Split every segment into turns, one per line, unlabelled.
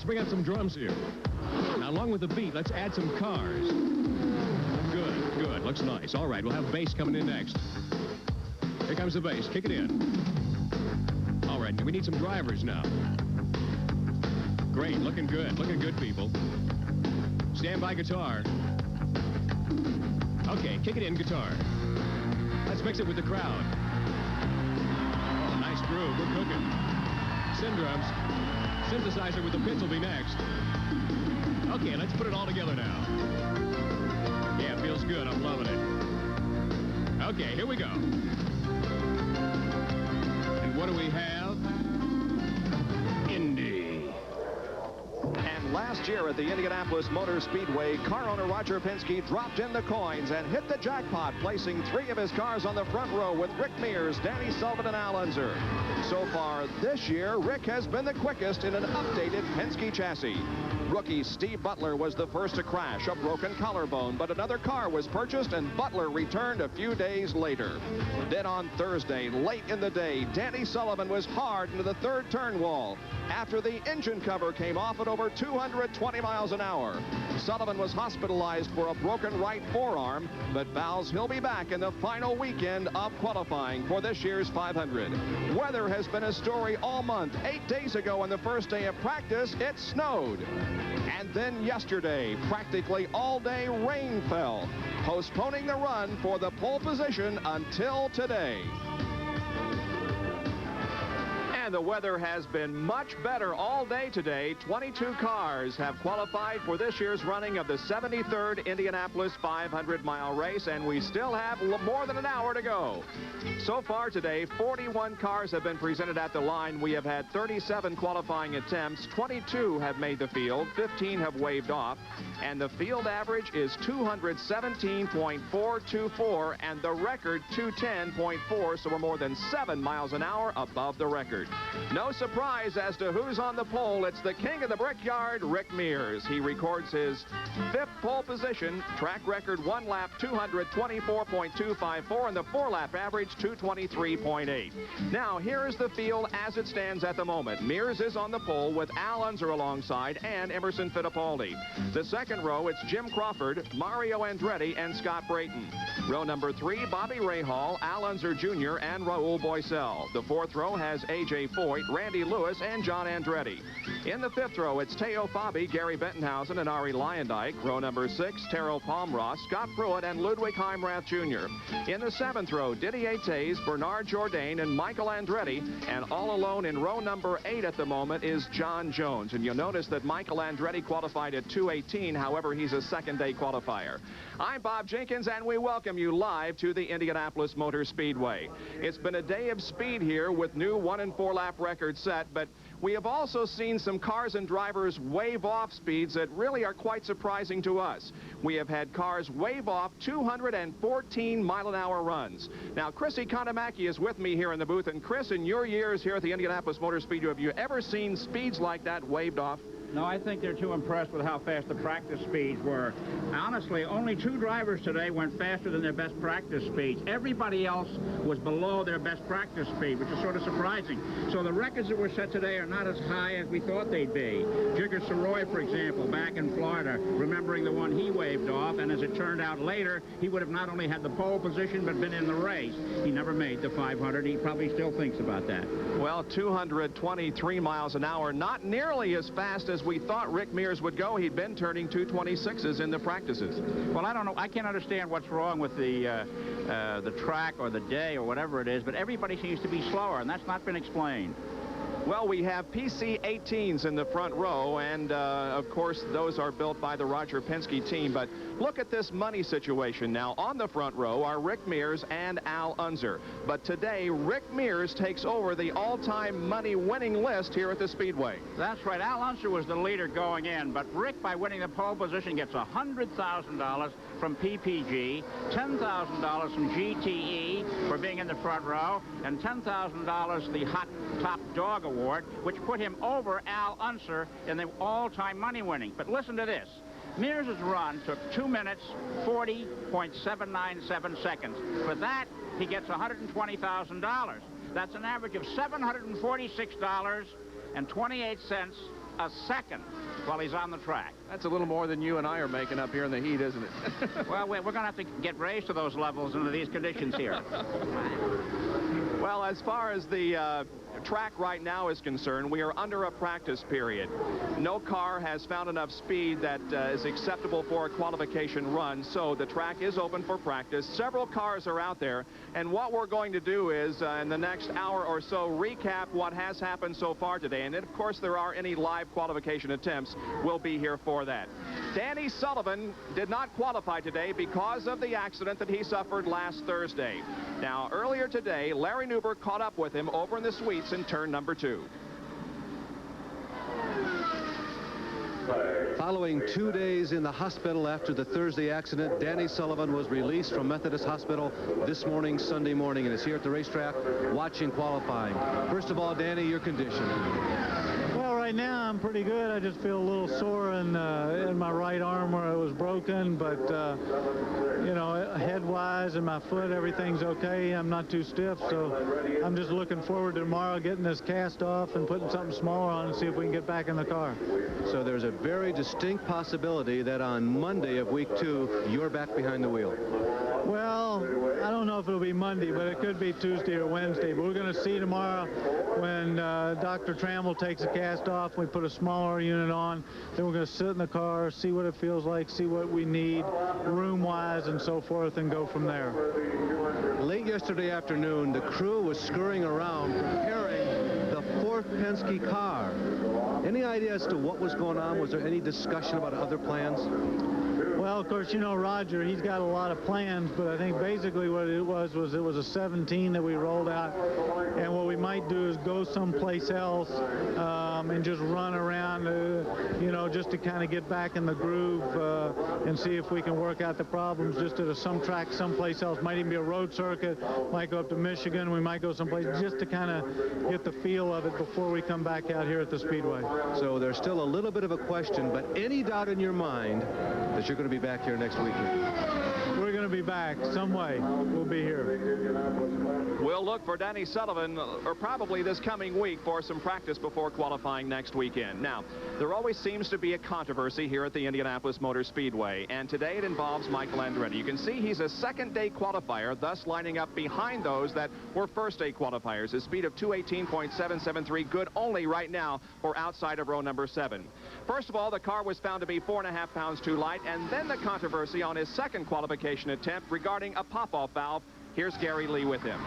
bring out some drums here. Now, along with the beat, let's add some cars. Good, good. Looks nice. All right, we'll have bass coming in next. Here comes the bass. Kick it in. All right, we need some drivers now. Great, looking good. Looking good, people. Stand by guitar. Okay, kick it in, guitar. Let's mix it with the crowd. Oh, nice groove. We're cooking. Drums. Synthesizer with the pits will be next. Okay, let's put it all together now. Yeah, it feels good. I'm loving it. Okay, here we go. And what do we have? Indy.
And last year at the Indianapolis Motor Speedway, car owner Roger Penske dropped in the coins and hit the jackpot, placing 3 of his cars on the front row with Rick Mears, Danny Sullivan, and Al Unser. So far this year, Rick has been the quickest in an updated Penske chassis. Rookie Steve Butler was the first to crash, a broken collarbone, but another car was purchased and Butler returned a few days later. Then on Thursday, late in the day, Danny Sullivan was hard into the third turn wall after the engine cover came off at over 220 miles an hour. Sullivan was hospitalized for a broken right forearm, but vows he'll be back in the final weekend of qualifying for this year's 500. Weather has been a story all month. 8 days ago on the first day of practice, it snowed. And then yesterday, practically all day rain fell, postponing the run for the pole position until today. And the weather has been much better all day today. 22 cars have qualified for this year's running of the 73rd Indianapolis 500-mile race, and we still have more than an hour to go. So far today, 41 cars have been presented at the line. We have had 37 qualifying attempts. 22 have made the field. 15 have waved off. And the field average is 217.424, and the record 210.4, so we're more than 7 miles an hour above the record. No surprise as to who's on the pole. It's the king of the Brickyard, Rick Mears. He records his 5th pole position, track record 1 lap 224.254, and the 4-lap average 223.8. Now, here is the field as it stands at the moment. Mears is on the pole with Al Unser alongside and Emerson Fittipaldi. The second row, it's Jim Crawford, Mario Andretti, and Scott Brayton. Row number 3, Bobby Rahal, Al Unser Jr., and Raul Boisel. The 4th row has A.J. Foyt, Randy Lewis, and John Andretti. In the 5th row, it's Teo Fabi, Gary Bentonhausen, and Ari Lyondike. Row number 6, Terrell Palmross, Scott Pruitt, and Ludwig Heimrath Jr. In the 7th row, Didier Tays, Bernard Jourdain, and Michael Andretti. And all alone in row number 8 at the moment is John Jones. And you'll notice that Michael Andretti qualified at 2:18. However, he's a second-day qualifier. I'm Bob Jenkins, and we welcome you live to the Indianapolis Motor Speedway. It's been a day of speed here with new 1- and 4-lap records set, but we have also seen some cars and drivers wave off speeds that really are quite surprising to us. We have had cars wave off 214-mile-an-hour runs. Now, Chris Economaki is with me here in the booth, and Chris, in your years here at the Indianapolis Motor Speedway, have you ever seen speeds like that waved off?
No, I think they're too impressed with how fast the practice speeds were. Honestly, only 2 drivers today went faster than their best practice speeds. Everybody else was below their best practice speed, which is sort of surprising. So the records that were set today are not as high as we thought they'd be. Jigger Soroy, for example, back in Florida, remembering the one he waved off, and as it turned out later, he would have not only had the pole position, but been in the race. He never made the 500. He probably still thinks about that.
Well, 223 miles an hour, not nearly as fast as we thought Rick Mears would go. He'd been turning 226s in the practices.
Well, I don't know. I can't understand what's wrong with the track or the day or whatever it is, but everybody seems to be slower, and that's not been explained.
Well, we have PC-18s in the front row, and of course, those are built by the Roger Penske team. But look at this money situation now. On the front row are Rick Mears and Al Unser. But today, Rick Mears takes over the all-time money-winning list here at the Speedway.
That's right. Al Unser was the leader going in, but Rick, by winning the pole position, gets $100,000 from PPG, $10,000 from GTE for being in the front row, and $10,000 the Hot Top Dog Award, which put him over Al Unser in the all-time money winning. But listen to this. Mears' run took 2 minutes, 40.797 seconds. For that, he gets $120,000. That's an average of $746.28 a second while he's on the track.
That's a little more than you and I are making up here in the heat, isn't it?
Well, we're going to have to get raised to those levels under these conditions here.
Well, as far as the track right now is concerned, we are under a practice period. No car has found enough speed that is acceptable for a qualification run, so the track is open for practice. Several cars are out there, and what we're going to do is, in the next hour or so, recap what has happened so far today. And of course, there are any live qualification attempts. We'll be here for that. Danny Sullivan did not qualify today because of the accident that he suffered last Thursday. Now, earlier today, Larry Newberg caught up with him over in the suites in turn number 2.
Following 2 days in the hospital after the Thursday accident, Danny Sullivan was released from Methodist Hospital this morning, Sunday morning, and is here at the racetrack watching qualifying. First of all, Danny, your condition.
Well, right now I'm pretty good. I just feel a little sore in my right arm where it was broken, but you know, head-wise and my foot, everything's okay. I'm not too stiff, so I'm just looking forward to tomorrow getting this cast off and putting something smaller on and see if we can get back in the car.
So there's a very distinct possibility that on Monday of week 2, you're back behind the wheel.
Well, I don't know if it'll be Monday, but it could be Tuesday or Wednesday. But we're going to see tomorrow when Dr. Trammell takes the cast off. We put a smaller unit on. Then we're going to sit in the car, see what it feels like, see what we need room-wise and so forth, and go from there.
Late yesterday afternoon, the crew was scurrying around preparing the 4th Penske car. Any idea as to what was going on? Was there any discussion about other plans?
Well, of course, you know Roger, he's got a lot of plans, but I think basically what it was a 17 that we rolled out, and what we might do is go someplace else and just run around, you know, just to kind of get back in the groove and see if we can work out the problems just at some track someplace else. Might even be a road circuit, might go up to Michigan, we might go someplace just to kind of get the feel of it before we come back out here at the Speedway.
So there's still a little bit of a question, but any doubt in your mind that you're going to be back here next weekend?
We're going to be back some way. We'll be here.
We'll look for Danny Sullivan, or probably this coming week, for some practice before qualifying next weekend. Now, there always seems to be a controversy here at the Indianapolis Motor Speedway, and today it involves Michael Andretti. You can see he's a second-day qualifier, thus lining up behind those that were first-day qualifiers. His speed of 218.773, good only right now for outside of row number 7. First of all, the car was found to be 4.5 pounds too light, and then the controversy on his second qualification attempt regarding a pop-off valve. Here's Gary Lee with him.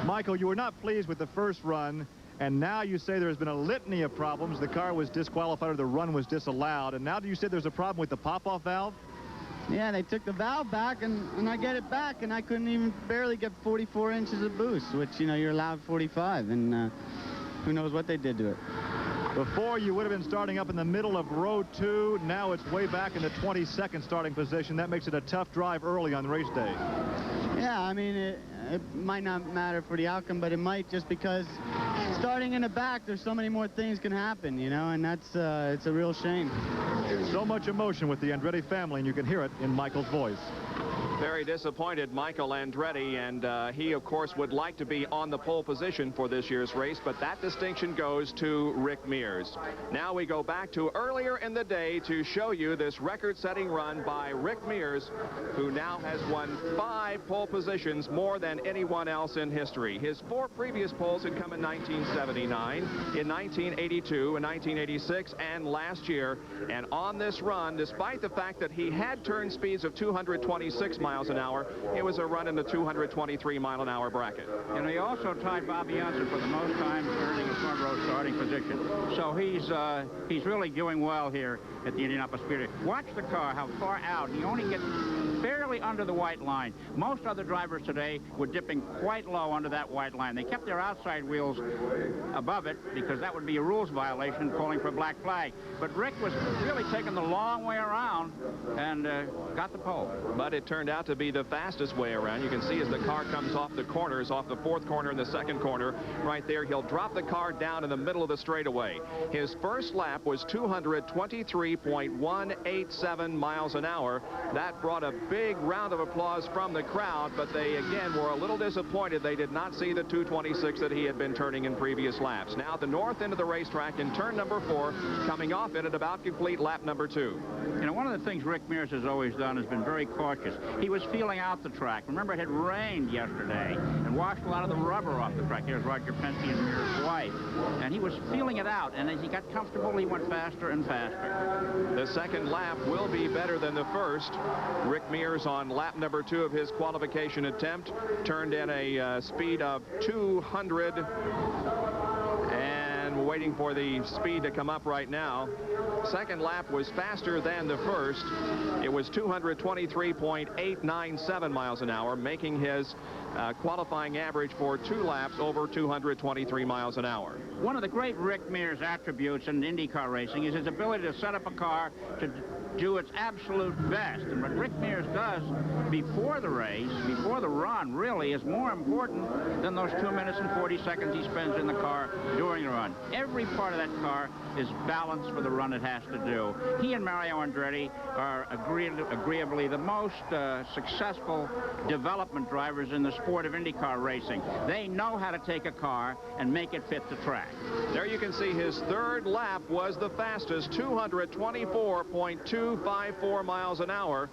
Michael, you were not pleased with the first run, and now you say there's been a litany of problems. The car was disqualified or the run was disallowed, and now you said there's a problem with the pop-off valve?
Yeah, they took the valve back, and I get it back, and I couldn't even barely get 44 inches of boost, which, you know, you're allowed 45, and who knows what they did to it.
Before, you would have been starting up in the middle of row 2. Now it's way back in the 22nd starting position. That makes it a tough drive early on race day.
Yeah, I mean, it might not matter for the outcome, but it might, just because starting in the back, there's so many more things can happen, you know, and that's it's a real shame.
So much emotion with the Andretti family, and you can hear it in Michael's voice.
Very disappointed, Michael Andretti, and he, of course, would like to be on the pole position for this year's race, but that distinction goes to Rick Mears. Now we go back to earlier in the day to show you this record-setting run by Rick Mears, who now has won 5 pole positions, more than anyone else in history. His 4 previous poles had come in 1979, in 1982, in 1986, and last year. And on this run, despite the fact that he had turn speeds of 226 miles an hour, it was a run in the 223-mile-an-hour bracket.
And he also tied Bobby Johnson for the most time earning a front row starting position. So he's really doing well here at the Indianapolis Speedway. Watch the car, how far out. He only gets barely under the white line. Most other drivers today were dipping quite low under that white line. They kept their outside wheels above it because that would be a rules violation, calling for a black flag. But Rick was really taking the long way around and got the pole.
But it turned out to be the fastest way around. You can see as the car comes off the corners, off the 4th corner and the 2nd corner, right there, he'll drop the car down in the middle of the straightaway. His first lap was 223.187 miles an hour. That brought a big round of applause from the crowd, but they again were a little disappointed. They did not see the 2:26 that he had been turning in previous laps. Now at the north end of the racetrack in turn number 4, coming off it at about complete lap number 2.
You know, one of the things Rick Mears has always done has been very cautious. He was feeling out the track. Remember, it had rained yesterday and washed a lot of the rubber off the track. Here's Roger Penske and Mears' wife. And he was feeling it out, and as he got comfortable, he went faster and faster.
The second lap will be better than the first. Rick Mears on lap number 2 of his qualification attempt turned in a speed of 200, and we're waiting for the speed to come up right now. Second lap was faster than the first. It was 223.897 miles an hour, making his qualifying average for 2 laps over 223 miles an hour.
One of the great Rick Mears attributes in IndyCar racing is his ability to set up a car to do its absolute best. And what Rick Mears does before the race, before the run, really is more important than those 2 minutes and 40 seconds he spends in the car during the run. Every part of that car is balanced for the run it has to do. He and Mario Andretti are agreeably the most successful development drivers in the sport of IndyCar racing. They know how to take a car and make it fit the track.
There you can see his third lap was the fastest, 224.254 miles an hour,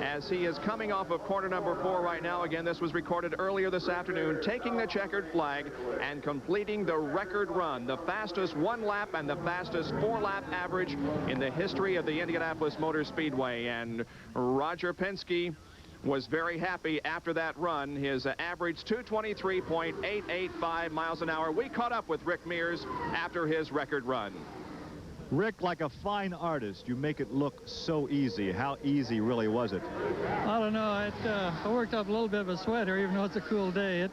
as he is coming off of corner number 4 right now. Again, this was recorded earlier this afternoon, taking the checkered flag and completing the record run, the fastest 1 lap and the fastest 4-lap average in the history of the Indianapolis Motor Speedway. And Roger Penske was very happy after that run. His average 223.885 miles an hour. We caught up with Rick Mears after his record run.
Rick, like a fine artist, you make it look so easy. How easy really was it?
I don't know. I worked up a little bit of a sweat here, even though it's a cool day.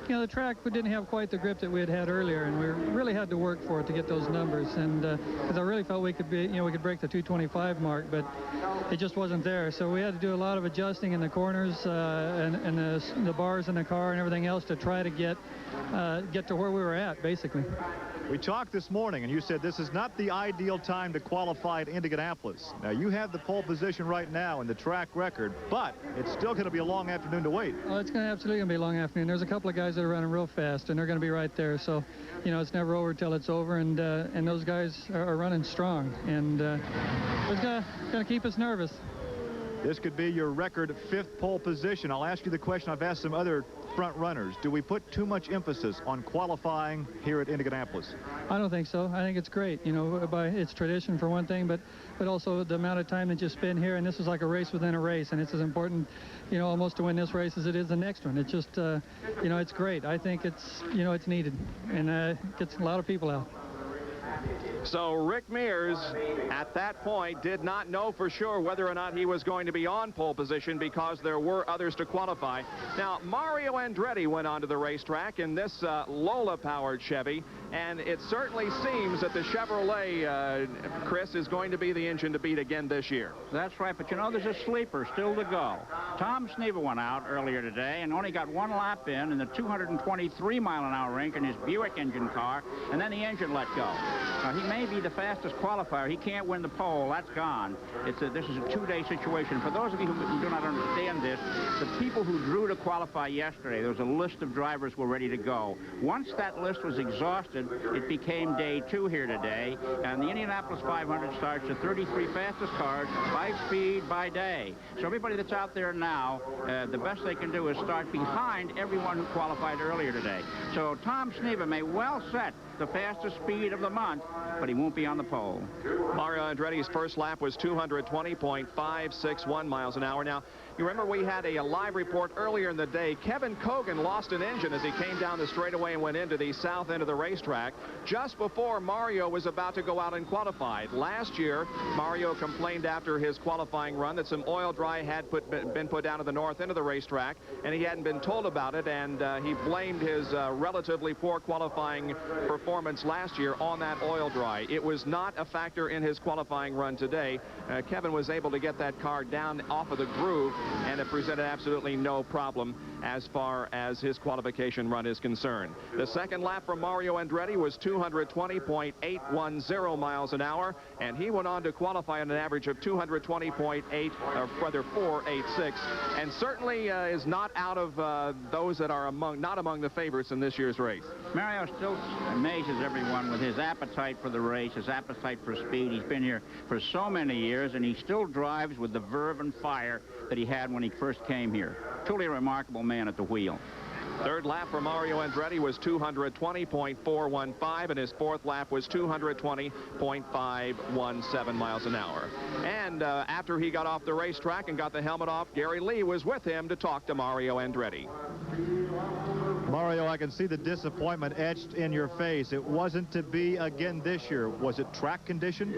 You know, the track didn't have quite the grip that we had earlier, and we really had to work for it to get those numbers. And because I really felt we could be, we could break the 225 mark, but it just wasn't there. So we had to do a lot of adjusting in the corners and the bars in the car and everything else to try to get to where we were at, basically.
We talked this morning, and you said this is not the ideal time to qualify at Indianapolis. Now, you have the pole position right now in the track record, but it's still going to be a long afternoon to wait.
Oh, it's absolutely going to be a long afternoon. There's a couple of guys that are running real fast, and they're going to be right there. So, it's never over till it's over, and those guys are running strong, and it's going to keep us nervous.
This could be your record 5th pole position. I'll ask you the question I've asked some other front runners. Do we put too much emphasis on qualifying here at Indianapolis?
I don't think so. I think it's great, by its tradition for one thing, but also the amount of time that you spend here, and this is like a race within a race, and it's as important, almost to win this race as it is the next one. It's just, it's great. I think it's, it's needed, and gets a lot of people out.
So Rick Mears, at that point, did not know for sure whether or not he was going to be on pole position because there were others to qualify. Now, Mario Andretti went onto the racetrack in this Lola-powered Chevy, and it certainly seems that the Chevrolet, Chris, is going to be the engine to beat again this year.
That's right, but there's a sleeper still to go. Tom Sneva went out earlier today and only got 1 lap in the 223-mile-an-hour range in his Buick engine car, and then the engine let go. Now, he may be the fastest qualifier. He can't win the pole. That's gone. This is a 2-day situation. For those of you who do not understand this, the people who drew to qualify yesterday, there was a list of drivers who were ready to go. Once that list was exhausted, it became day 2 here today, and the Indianapolis 500 starts the 33 fastest cars by speed by day. So everybody that's out there now, the best they can do is start behind everyone who qualified earlier today. So Tom Sneva may well set the fastest speed of the month, but he won't be on the pole.
Mario Andretti's first lap was 220.561 miles an hour. Now, you remember we had a live report earlier in the day. Kevin Kogan lost an engine as he came down the straightaway and went into the south end of the racetrack just before Mario was about to go out and qualify. Last year, Mario complained after his qualifying run that some oil dry had been put down at the north end of the racetrack, and he hadn't been told about it, and he blamed his relatively poor qualifying performance last year on that oil dry. It was not a factor in his qualifying run today. Kevin was able to get that car down off of the groove, and it presented absolutely no problem as far as his qualification run is concerned. The second lap from Mario Andretti Andretti was 220.810 miles an hour, and he went on to qualify at an average of 220.8, or rather 486, and certainly is not out of those that are not among the favorites in this year's race.
Mario still amazes everyone with his appetite for the race, his appetite for speed. He's been here for so many years, and he still drives with the verve and fire that he had when he first came here. Truly a remarkable man at the wheel.
Third lap for Mario Andretti was 220.415, and his fourth lap was 220.517 miles an hour. And after he got off the racetrack and got the helmet off, Gary Lee was with him to talk to Mario Andretti.
Mario, I can see the disappointment etched in your face. It wasn't to be again this year. Was it track condition?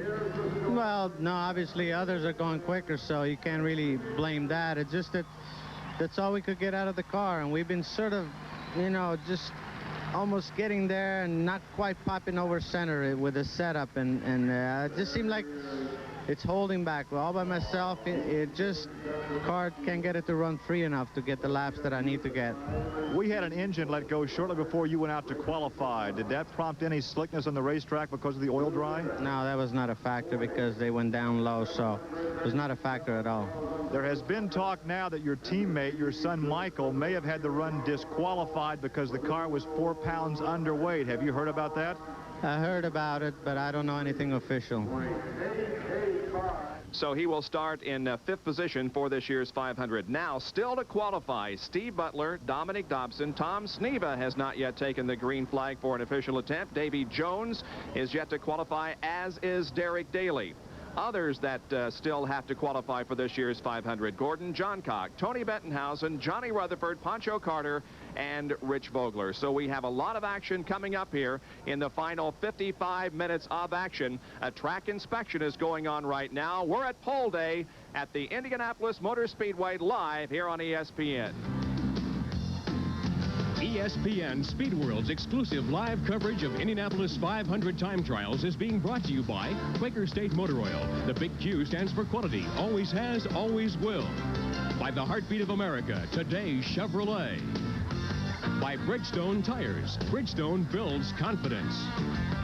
Well, no, obviously others are going quicker, so you can't really blame that. It's just that that's all we could get out of the car, and we've been sort of, you know, just almost getting there and not quite popping over center with the setup, and it just seemed like it's holding back. All by myself, it just, car can't get it to run free enough to get the laps that I need to get.
We had an engine let go shortly before you went out to qualify. Did that prompt any slickness on the racetrack because of the oil dry?
No, that was not a factor because they went down low, so it was not a factor at all.
There has been talk now that your teammate, your son Michael, may have had the run disqualified because the car was 4 pounds underweight. Have you heard about that?
I heard about it, but I don't know anything official.
So he will start in 5th position for this year's 500. Now, still to qualify, Steve Butler, Dominic Dobson, Tom Sneva has not yet taken the green flag for an official attempt. Davy Jones is yet to qualify, as is Derek Daly. Others that still have to qualify for this year's 500, Gordon Johncock, Tony Bettenhausen, Johnny Rutherford, Pancho Carter, and Rich Vogler. So we have a lot of action coming up here in the final 55 minutes of action. A track inspection is going on right now. We're at pole day at the Indianapolis Motor Speedway live here on ESPN.
ESPN Speed World's exclusive live coverage of Indianapolis 500 time trials is being brought to you by Quaker State Motor Oil. The big Q stands for quality, always has, always will. By the heartbeat of America, today's Chevrolet. By Bridgestone Tires. Bridgestone builds confidence.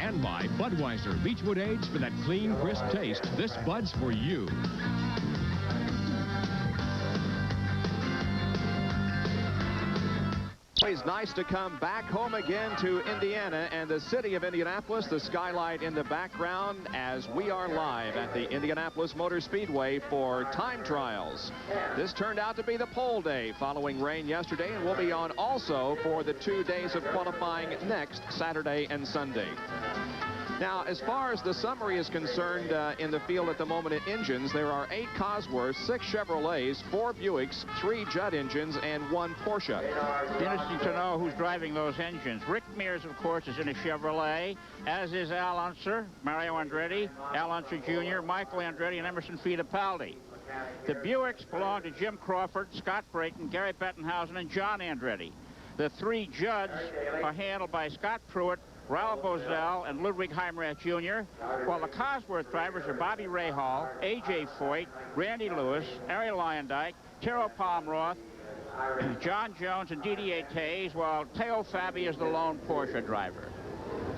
And by Budweiser Beechwood Age, for that clean, crisp taste. This Bud's for you.
It's nice to come back home again to Indiana and the city of Indianapolis, the skylight in the background, as we are live at the Indianapolis Motor Speedway for time trials. This turned out to be the pole day following rain yesterday, and will be on also for the 2 days of qualifying next Saturday and Sunday. Now, as far as the summary is concerned in the field at the moment in engines, there are 8 Cosworths, 6 Chevrolets, 4 Buicks, 3 Judd engines, and 1 Porsche.
Interesting to know who's driving those engines. Rick Mears, of course, is in a Chevrolet, as is Al Unser, Mario Andretti, Al Unser Jr., Michael Andretti, and Emerson Fittipaldi. The Buicks belong to Jim Crawford, Scott Brayton, Gary Bettenhausen, and John Andretti. The 3 Judds are handled by Scott Pruitt, Ralph Ozell, and Ludwig Heimrath Jr., while the Cosworth drivers are Bobby Rahal, A.J. Foyt, Randy Lewis, Ari Lyondike, Tero Palmroth, John Jones, and Didier Tays, while Teo Fabi is the lone Porsche driver.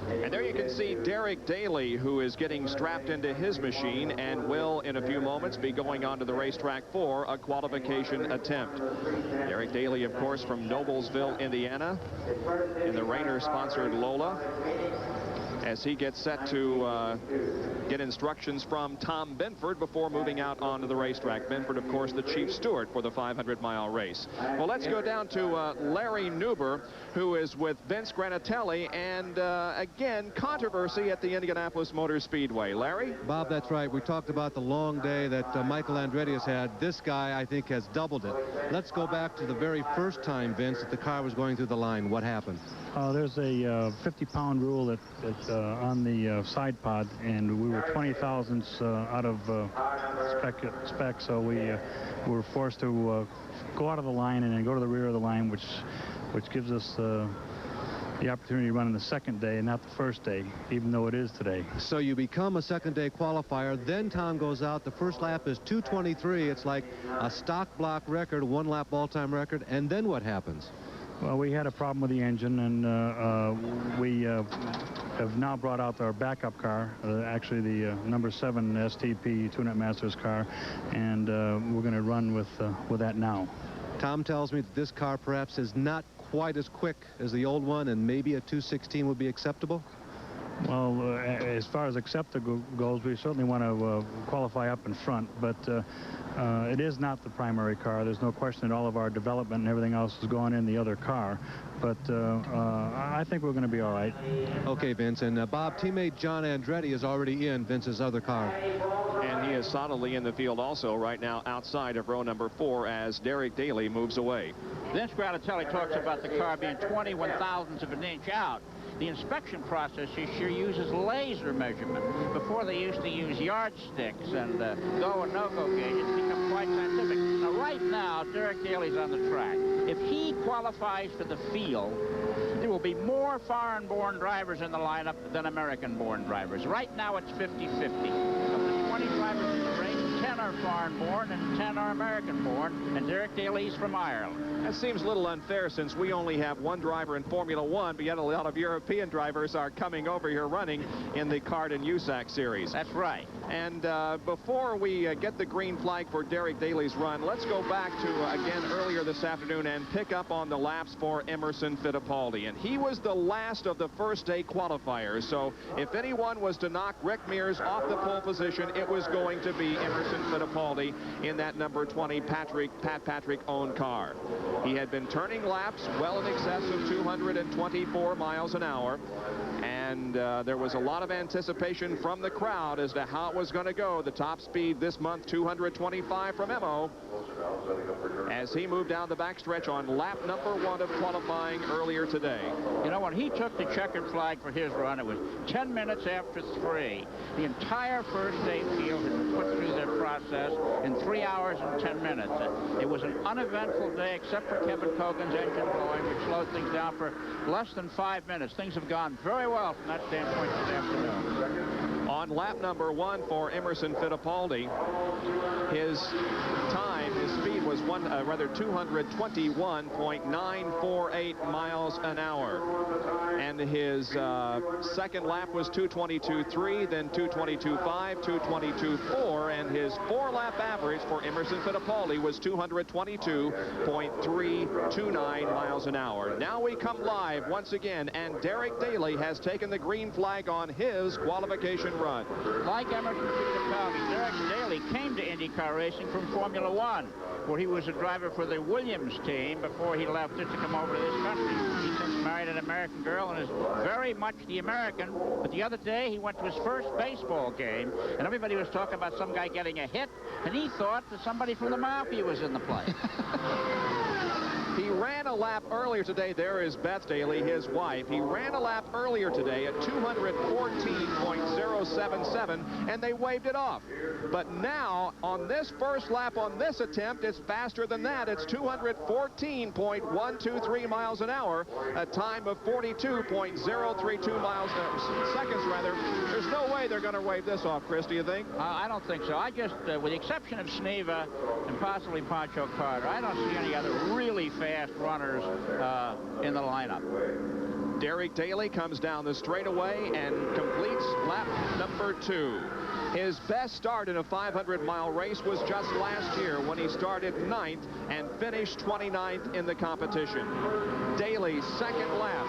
And there you can see Derek Daly, who is getting strapped into his machine and will, in a few moments, be going onto the racetrack for a qualification attempt. Derek Daly, of course, from Noblesville, Indiana, in the Rayner-sponsored Lola, as he gets set to get instructions from Tom Benford before moving out onto the racetrack. Benford, of course, the chief steward for the 500-mile race. Well, let's go down to Larry Neuber, who is with Vince Granatelli, and again, controversy at the Indianapolis Motor Speedway. Larry?
Bob, that's right. We talked about the long day that Michael Andretti has had. This guy, I think, has doubled it. Let's go back to the very first time, Vince, that the car was going through the line. What happened?
There's a 50-pound rule on the side pod, and we were 20 thousandths out of spec, so we were forced to go out of the line and then go to the rear of the line, which gives us the opportunity to run in the second day and not the first day, even though it is today.
So you become a second-day qualifier. Then Tom goes out. The first lap is 2:23. It's like a stock block record, 1-lap all-time record. And then what happens?
Well, we had a problem with the engine, and we have now brought out our backup car, actually the number 7 STP Tune-Up Masters car, and we're going to run with that now.
Tom tells me that this car perhaps is not quite as quick as the old one, and maybe a 216 would be acceptable?
Well, as far as acceptable goes, we certainly want to qualify up in front, but it is not the primary car. There's no question that all of our development and everything else has gone in the other car, but I think we're going to be all right.
Okay, Vince, and Bob, teammate John Andretti is already in Vince's other car.
And he is solidly in the field also right now outside of row number 4 as Derek Daly moves away.
Vince Gratitelli talks about the car being 21 thousandths of an inch out. The inspection process this year uses laser measurement. Before, they used to use yardsticks and go and no-go gauges. It's become quite scientific. Now, right now, Derek Daly's on the track. If he qualifies for the field, there will be more foreign-born drivers in the lineup than American-born drivers. Right now, it's 50-50. Of the 20 drivers in the race, 10 are foreign-born and 10 are American-born, and Derek Daly's from Ireland.
That seems a little unfair since we only have one driver in Formula One, but yet a lot of European drivers are coming over here running in the CART and USAC series.
That's right.
And before we get the green flag for Derek Daly's run, let's go back to, again, earlier this afternoon and pick up on the laps for Emerson Fittipaldi. And he was the last of the first day qualifiers. So if anyone was to knock Rick Mears off the pole position, it was going to be Emerson Fittipaldi in that number 20 Pat Patrick-owned car. He had been turning laps well in excess of 224 miles an hour. And there was a lot of anticipation from the crowd as to how it was going to go. The top speed this month, 225 from Emo, as he moved down the backstretch on lap number 1 of qualifying earlier today.
You know, when he took the checkered flag for his run, it was 10 minutes after 3. The entire first day field had been put through their process in 3 hours and 10 minutes. It was an uneventful day except for Kevin Kogan's engine blowing, which slowed things down for less than 5 minutes. Things have gone very well from that standpoint this afternoon.
On lap number 1 for Emerson Fittipaldi, his speed was 221.948 miles an hour. And his second lap was 222.3, then 222.5, 222.4, and his 4-lap average for Emerson Fittipaldi was 222.329 miles an hour. Now we come live once again, and Derek Daly has taken the green flag on his qualification run.
Like Emerson Fittipaldi, Derek Daly came to IndyCar racing from Formula One, where he was a driver for the Williams team before he left it to come over to this country. He since married an American girl and is very much the American. But the other day, he went to his first baseball game, and everybody was talking about some guy getting a hit, and he thought that somebody from the Mafia was in the play.
He ran a lap earlier today. There is Beth Daly, his wife. He ran a lap earlier today at 214.077, and they waved it off. But now, on this first lap on this attempt, it's faster than that. It's 214.123 miles an hour, a time of 42.032 seconds, rather. There's no way they're going to wave this off, Chris, do you think?
I don't think so. I just, with the exception of Sneva and possibly Pancho Carter, I don't see any other really fast runners in the lineup.
Derek Daly comes down the straightaway and completes lap number 2. His best start in a 500-mile race was just last year when he started 9th and finished 29th in the competition. Daly's second lap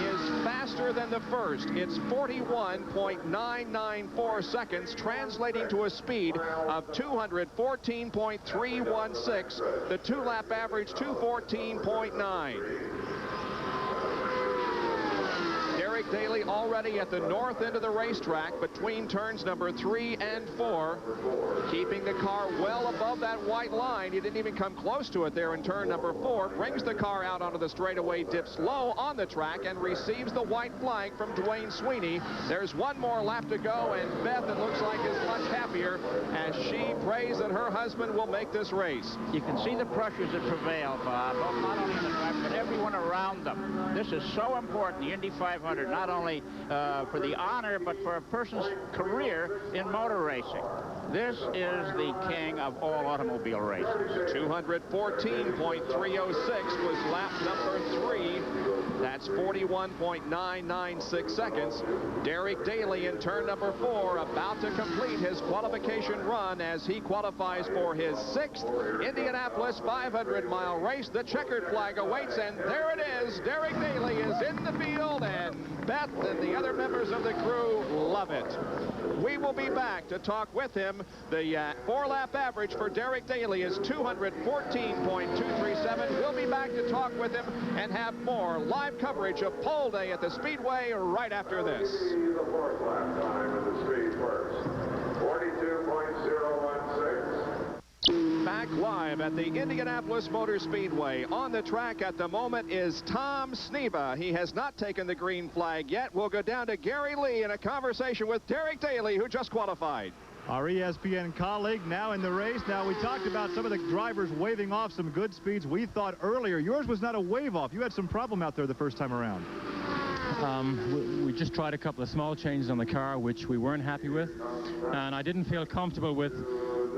is faster than the first. It's 41.994 seconds, translating to a speed of 214.316. The 2-lap average, 214.9. Derek Daly already at the north end of the racetrack between turns number 3 and 4, keeping the car well above that white line. He didn't even come close to it there in turn number 4. Brings the car out onto the straightaway, dips low on the track, and receives the white flag from Dwayne Sweeney. There's one more lap to go, and Beth, it looks like, is much happier happier as she prays that her husband will make this race.
You can see the pressures that prevail, Bob, not only the driver, but everyone around them. This is so important, the Indy 500, not only for the honor, but for a person's career in motor racing. This is the king of all automobile races.
214.306 was lap number 3. That's 41.996 seconds. Derek Daly in turn number 4, about to complete his qualification run as he qualifies for his 6th Indianapolis 500-mile race. The checkered flag awaits, and there it is. Derek Daly is in the field, and Beth and the other members of the crew love it. We will be back to talk with him. The 4-lap average for Derek Daly is 214.237. We'll be back to talk with him and have more live coverage of pole day at the Speedway right after this.
The 4th lap time of the speed first. 42.016.
Back live at the Indianapolis Motor Speedway. On the track at the moment is Tom Sneva. He has not taken the green flag yet. We'll go down to Gary Lee in a conversation with Derek Daly, who just qualified.
Our ESPN colleague now in the race. Now, we talked about some of the drivers waving off some good speeds. We thought earlier yours was not a wave off. You had some problem out there the first time around.
We just tried a couple of small changes on the car, which we weren't happy with. And I didn't feel comfortable with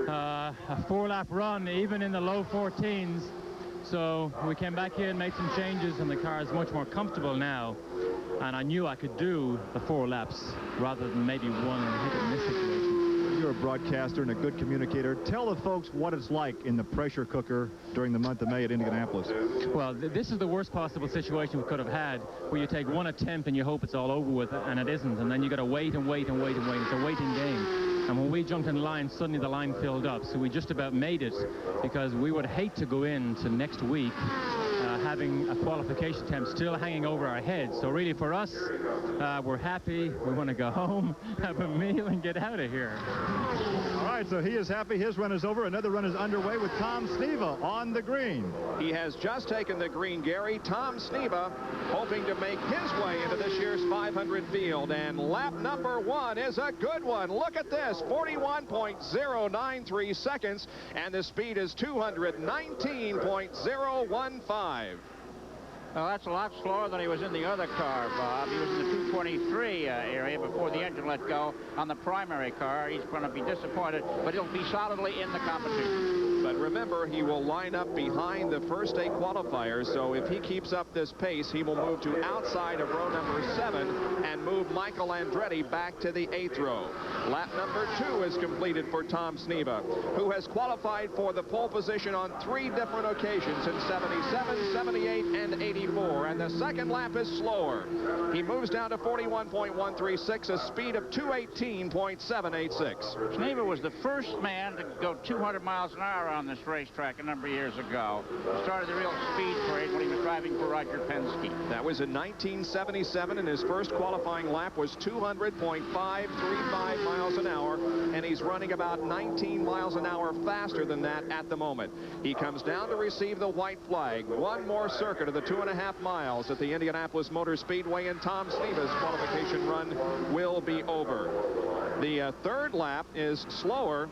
a 4-lap run, even in the low 14s. So we came back here and made some changes, and the car is much more comfortable now. And I knew I could do the 4 laps rather than maybe one and hit it in this situation.
You're a broadcaster and a good communicator. Tell the folks what it's like in the pressure cooker during the month of May at Indianapolis.
Well, this is the worst possible situation we could have had, where you take one attempt and you hope it's all over with, and it isn't. And then you got to wait and wait and wait and wait. It's a waiting game. And when we jumped in line, suddenly the line filled up. So we just about made it, because we would hate to go into next week having a qualification attempt still hanging over our heads. So really for us, we're happy. We want to go home, have a meal, and get out of here.
All right, so he is happy. His run is over. Another run is underway with Tom Sneva on the green.
He has just taken the green, Gary. Tom Sneva hoping to make his way into this year's 500 field. And lap number 1 is a good one. Look at this, 41.093 seconds, and the speed is 219.015.
Well, that's a lot slower than he was in the other car, Bob. He was in the 223 area before the engine let go on the primary car. He's going to be disappointed, but he'll be solidly in the competition.
But remember, he will line up behind the first 8 qualifiers, so if he keeps up this pace, he will move to outside of row number 7 and move Michael Andretti back to the 8th row. Lap number 2 is completed for Tom Sneva, who has qualified for the pole position on 3 different occasions in 77, 78, and 84, and the second lap is slower. He moves down to 41.136, a speed of 218.786.
Sneva was the first man to go 200 miles an hour on this racetrack a number of years ago. He started the real speed parade when he was driving for Roger Penske.
That was in 1977, and his first qualifying lap was 200.535 miles an hour, and he's running about 19 miles an hour faster than that at the moment. He comes down to receive the white flag. One more circuit of the 2.5 miles at the Indianapolis Motor Speedway, and Tom Sneva's qualification run will be over. The third lap is slower.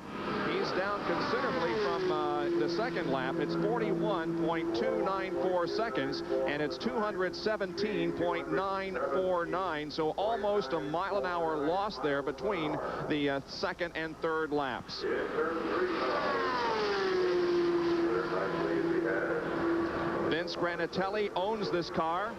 He's down considerably from the second lap. It's 41.294 seconds, and it's 217.949, so almost a mile an hour loss there between the second and third laps. Vince Granatelli owns this car,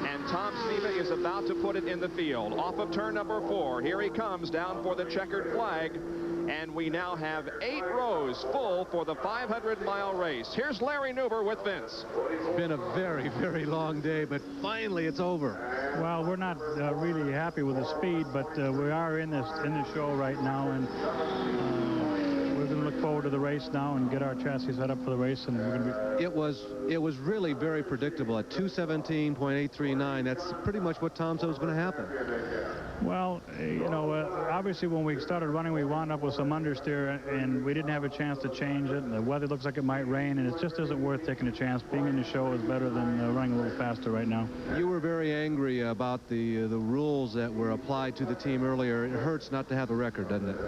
and Tom Sneva is about to put it in the field. Off of turn number 4, here he comes down for the checkered flag, and we now have 8 rows full for the 500-mile race. Here's Larry Nuber with Vince.
It's been a very, very long day, but finally it's over.
Well, we're not really happy with the speed, but we are in the show right now, and we're going to look forward to the race now and get our chassis set up for the race, and we're going to be...
It was really very predictable at 217.839. That's pretty much what Tom said was going to happen.
Well, you know, obviously when we started running, we wound up with some understeer, and we didn't have a chance to change it, and the weather looks like it might rain, and it just isn't worth taking a chance. Being in the show is better than running a little faster right now.
You were very angry about the rules that were applied to the team earlier. It hurts not to have a record, doesn't it?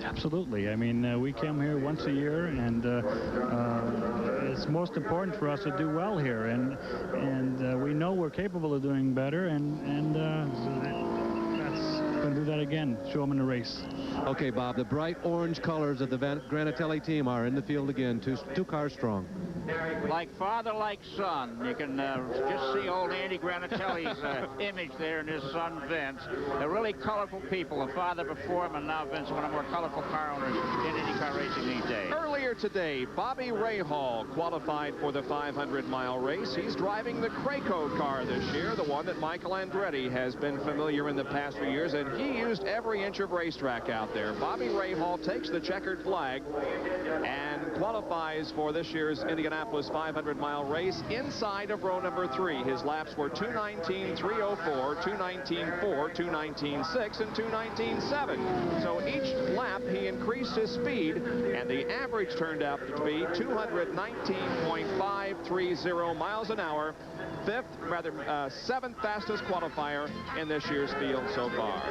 Absolutely. I mean, we come here once a year, and it's most important for us to do well here, and we know we're capable of doing better, and that's going to do that again, show them in the race.
Okay, Bob, the bright orange colors of the Granatelli team are in the field again, two cars strong.
Like father, like son. You can just see old Andy Granatelli's image there and his son Vince. They're really colorful people. The father before him and now Vince, one of the more colorful car owners in IndyCar racing these days.
Earlier today, Bobby Rahal qualified for the 500-mile race. He's driving the Craco car this year, the one that Michael Andretti has been familiar in the past few years, and he used every inch of racetrack out there. Bobby Rahal takes the checkered flag and qualifies for this year's Indianapolis 500-mile race inside of row number 3. His laps were 2:19.304, 2:19.4, 2:19.6, and 2:19.7. So each lap he increased his speed, and the average turned out to be 219.530 miles an hour. Seventh fastest qualifier in this year's field so far.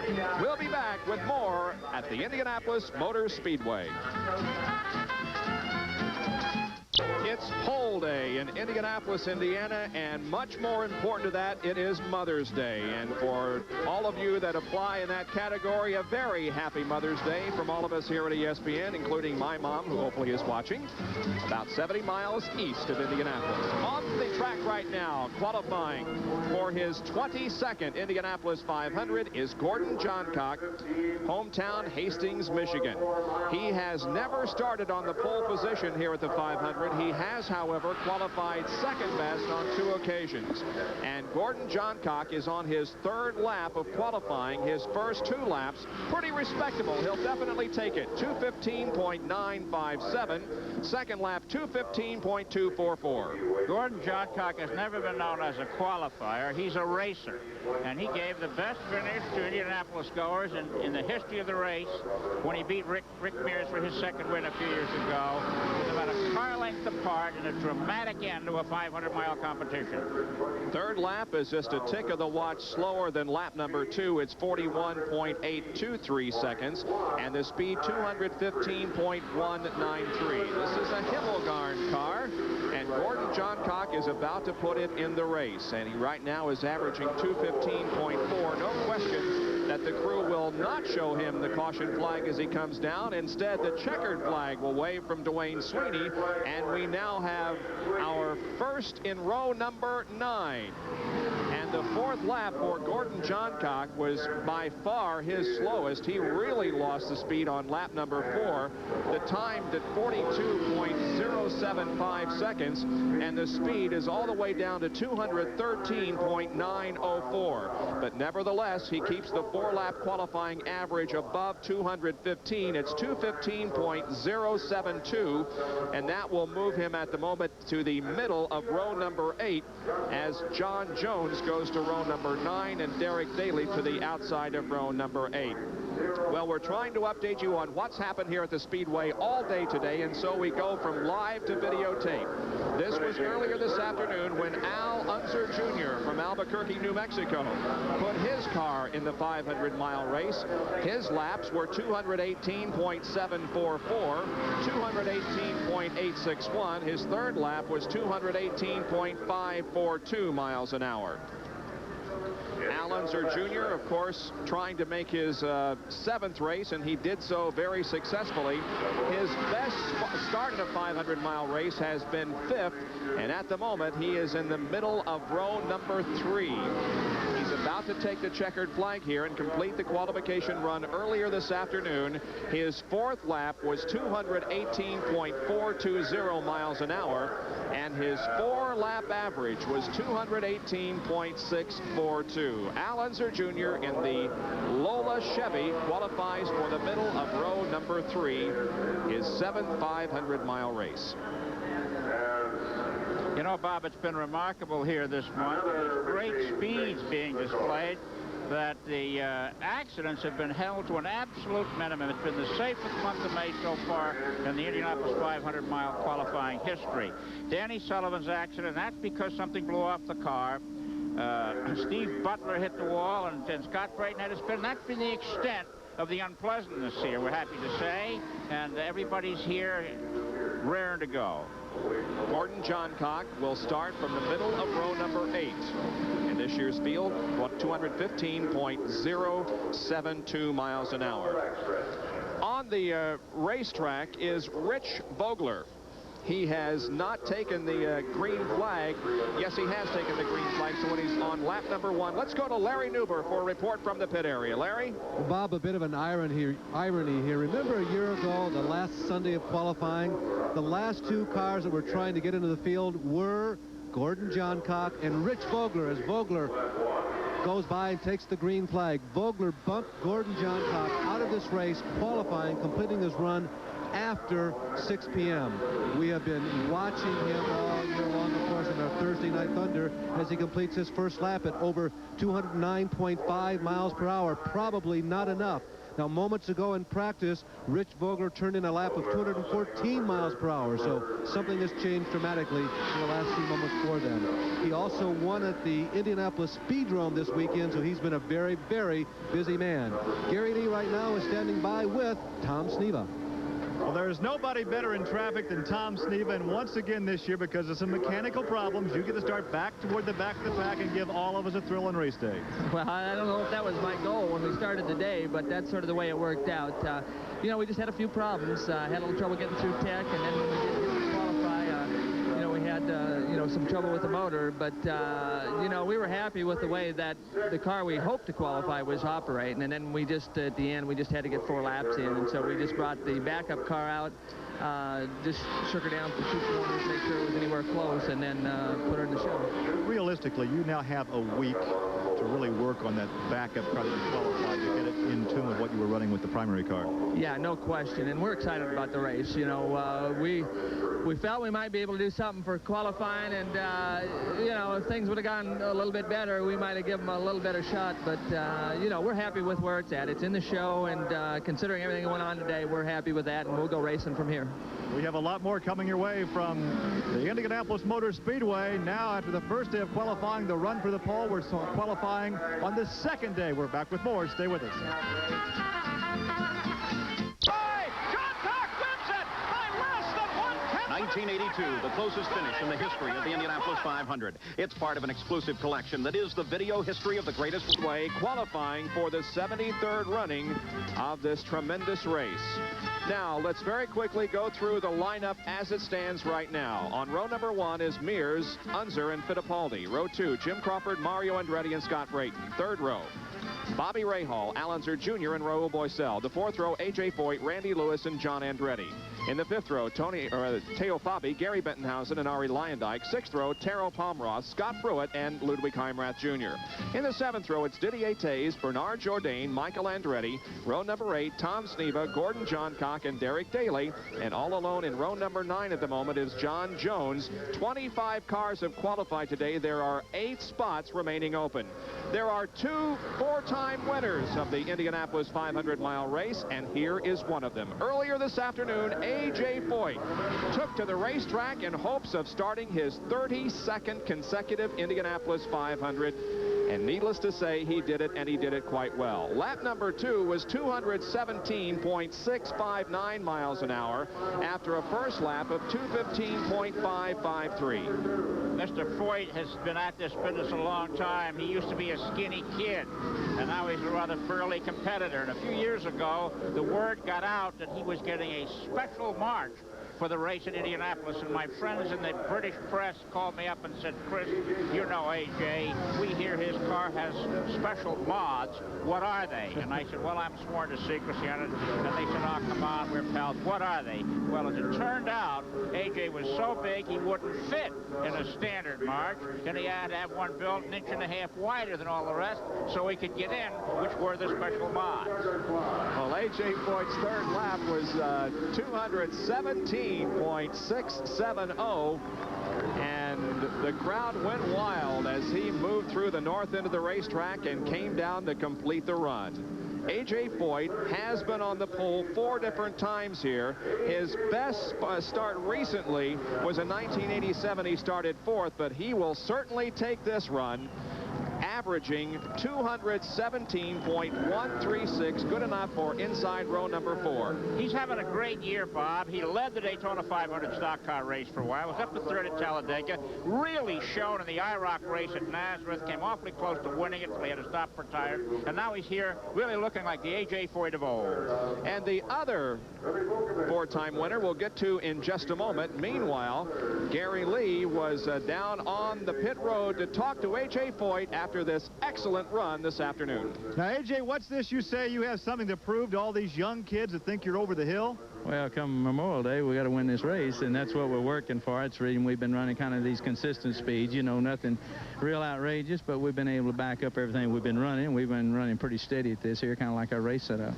We'll be back with more at the Indianapolis Motor Speedway. It's Pole Day in Indianapolis, Indiana, and much more important to that, it is Mother's Day. And for all of you that apply in that category, a very happy Mother's Day from all of us here at ESPN, including my mom, who hopefully is watching, about 70 miles east of Indianapolis. On the track right now, qualifying for his 22nd Indianapolis 500 is Gordon Johncock, hometown Hastings, Michigan. He has never started on the pole position here at the 500. He has, however, qualified second best on 2 occasions. And Gordon Johncock is on his 3rd lap of qualifying. His first 2 laps, pretty respectable. He'll definitely take it. 2:15.957. Second lap, 2:15.244.
Gordon Johncock has never been known as a qualifier. He's a racer. And he gave the best finish to Indianapolis goers in the history of the race when he beat Rick Mears for his second win a few years ago, with about a car length apart in a dramatic end to a 500-mile competition.
3rd lap is just a tick of the watch slower than lap number 2. It's 41.823 seconds, and the speed 215.193. This is a Himmelgarn car, and Gordon Johncock is about to put it in the race, and he right now is averaging 215.4. No question that the crew will not show him the caution flag as he comes down. Instead, the checkered flag will wave from Dwayne Sweeney, and we now have our first in row number 9. And the 4th lap for Gordon Johncock was by far his slowest. He really lost the speed on lap number 4. The time at 42.075 seconds, and the speed is all the way down to 213.904. But nevertheless, he keeps the 4-lap qualifying average above 215. It's 215.072, and that will move him at the moment to the middle of row number 8 as John Jones goes to row number 9 and Derek Daly to the outside of row number 8. Well, we're trying to update you on what's happened here at the Speedway all day today, and so we go from live to videotape. This was earlier this afternoon when Al Unser Jr. from Albuquerque, New Mexico, put his car in the 500-mile race. His laps were 218.744, 218.861. His 3rd lap was 218.542 miles an hour. Al Unser Jr., of course, trying to make his 7th race, and he did so very successfully. His best start in a 500-mile race has been 5th, and at the moment he is in the middle of row number 3. He's about to take the checkered flag here and complete the qualification run earlier this afternoon. His 4th lap was 218.420 miles an hour, and his 4-lap average was 218.642. Al Unser Jr. in the Lola Chevy qualifies for the middle of row number 3, his 7th 500-mile race.
You know, Bob, it's been remarkable here this month. There's great speeds being displayed, that the accidents have been held to an absolute minimum. It's been the safest month of May so far in the Indianapolis 500-mile qualifying history. Danny Sullivan's accident, that's because something blew off the car. Steve Butler hit the wall, and Scott Brayton had a spin. That's been the extent of the unpleasantness here, we're happy to say, and everybody's here raring to go.
Gordon Johncock will start from the middle of row number 8 in this year's field, 215.072 miles an hour. On the racetrack is Rich Vogler. He has not taken the green flag. Yes, he has taken the green flag, so when he's on lap number 1. Let's go to Larry Newber for a report from the pit area. Larry?
Well, Bob, a bit of an irony here. Remember a year ago, the last Sunday of qualifying, the last 2 cars that were trying to get into the field were Gordon Johncock and Rich Vogler, as Vogler goes by and takes the green flag. Vogler bumped Gordon Johncock out of this race, qualifying, completing his run after 6 p.m. We have been watching him all year long, of course, in our Thursday Night Thunder as he completes his first lap at over 209.5 miles per hour. Probably not enough. Now, moments ago in practice, Rich Vogler turned in a lap of 214 miles per hour, so something has changed dramatically in the last few moments for them. He also won at the Indianapolis Speedrome this weekend, so he's been a very, very busy man. Gary Lee right now is standing by with Tom Sneva.
Well, there's nobody better in traffic than Tom Sneva, and once again this year, because of some mechanical problems, you get to start back toward the back of the pack and give all of us a thrill in race day.
Well, I don't know if that was my goal when we started the day, but that's sort of the way it worked out. You know, we just had a few problems. Had a little trouble getting through tech, and then when we did get to qualify, you know, we had, you know, some trouble with the motor, but, you know, we were happy with the way that the car we hoped to qualify was operating, and then we just, at the end, we just had to get 4 laps in, and so we just brought the backup car out, just shook her down for 2 corners, make sure it was anywhere close, and then put her in the show.
Realistically, you now have a week to really work on that backup car that you qualified to get it in tune with what you were running with the primary car.
Yeah, no question, and we're excited about the race. You know, we felt we might be able to do something for qualifying, and you know, if things would have gone a little bit better, we might have given them a little better shot, but you know, we're happy with where it's at. It's in the show, and considering everything that went on today, we're happy with that, and we'll go racing from here.
We have a lot more coming your way from the Indianapolis Motor Speedway. Now, after the first day of qualifying, the run for the pole, we're qualifying on the second day. We're back with more. Stay with us.
1982, the closest finish in the history of the Indianapolis 500. It's part of an exclusive collection that is the video history of the greatest
way, qualifying for the 73rd running of this tremendous race. Now, let's very quickly go through the lineup as it stands right now. On row number 1 is Mears, Unser, and Fittipaldi. Row 2, Jim Crawford, Mario Andretti, and Scott Brayton. 3rd row, Bobby Rahal, Al Unser Jr., and Raul Boesel. The 4th row, A.J. Foyt, Randy Lewis, and John Andretti. In the 5th row, Teo Fabi, Gary Bettenhausen, and Ari Leyendyke. 6th row, Taro Palmroth, Scott Pruitt, and Ludwig Heimrath Jr. In the 7th row, it's Didier Tays, Bernard Jourdain, Michael Andretti. Row number 8, Tom Sneva, Gordon Johncock, and Derek Daly. And all alone in row number 9 at the moment is John Jones. 25 cars have qualified today. There are 8 spots remaining open. There are 2 four-time winners of the Indianapolis 500-mile race, and here is one of them. Earlier this afternoon, A.J. Foyt took to the racetrack in hopes of starting his 32nd consecutive Indianapolis 500. And needless to say, he did it, and he did it quite well. Lap number 2 was 217.659 miles an hour after a first lap of 215.553.
Mr. Foyt has been at this business a long time. He used to be a skinny kid, and now he's a rather burly competitor. And a few years ago, the word got out that he was getting a special march for the race in Indianapolis, and my friends in the British press called me up and said, Chris, you know AJ, we hear his car has special mods. What are they? And I said, well, I'm sworn to secrecy on it. And they said, oh, come on, we're pals. What are they? Well, as it turned out, AJ was so big he wouldn't fit in a standard march, and he had to have one built 1.5 inches wider than all the rest so he could get in, which were the special mods.
Well, A.J. Foyt's 3rd lap was 217.670, and the crowd went wild as he moved through the north end of the racetrack and came down to complete the run. A.J. Foyt has been on the pole 4 different times here. His best start recently was in 1987. He started 4th, but he will certainly take this run. averaging 217.136, good enough for inside row number 4.
He's having a great year, Bob. He led the Daytona 500 stock car race for a while. Was up to third at Talladega. Really shone in the IROC race at Nazareth. Came awfully close to winning it, so he had to stop for tires. And now he's here really looking like the A.J. Foyt of old.
And the other 4-time winner we'll get to in just a moment. Meanwhile, Gary Lee was down on the pit road to talk to A.J. Foyt after this excellent run this afternoon.
Now, A.J., what's this you say you have something to prove to all these young kids that think you're over the hill?
Well, come Memorial Day, we got to win this race, and that's what we're working for. It's the reason we've been running kind of these consistent speeds. You know, nothing real outrageous, but we've been able to back up everything we've been running. We've been running pretty steady at this here, kind of like our race setup.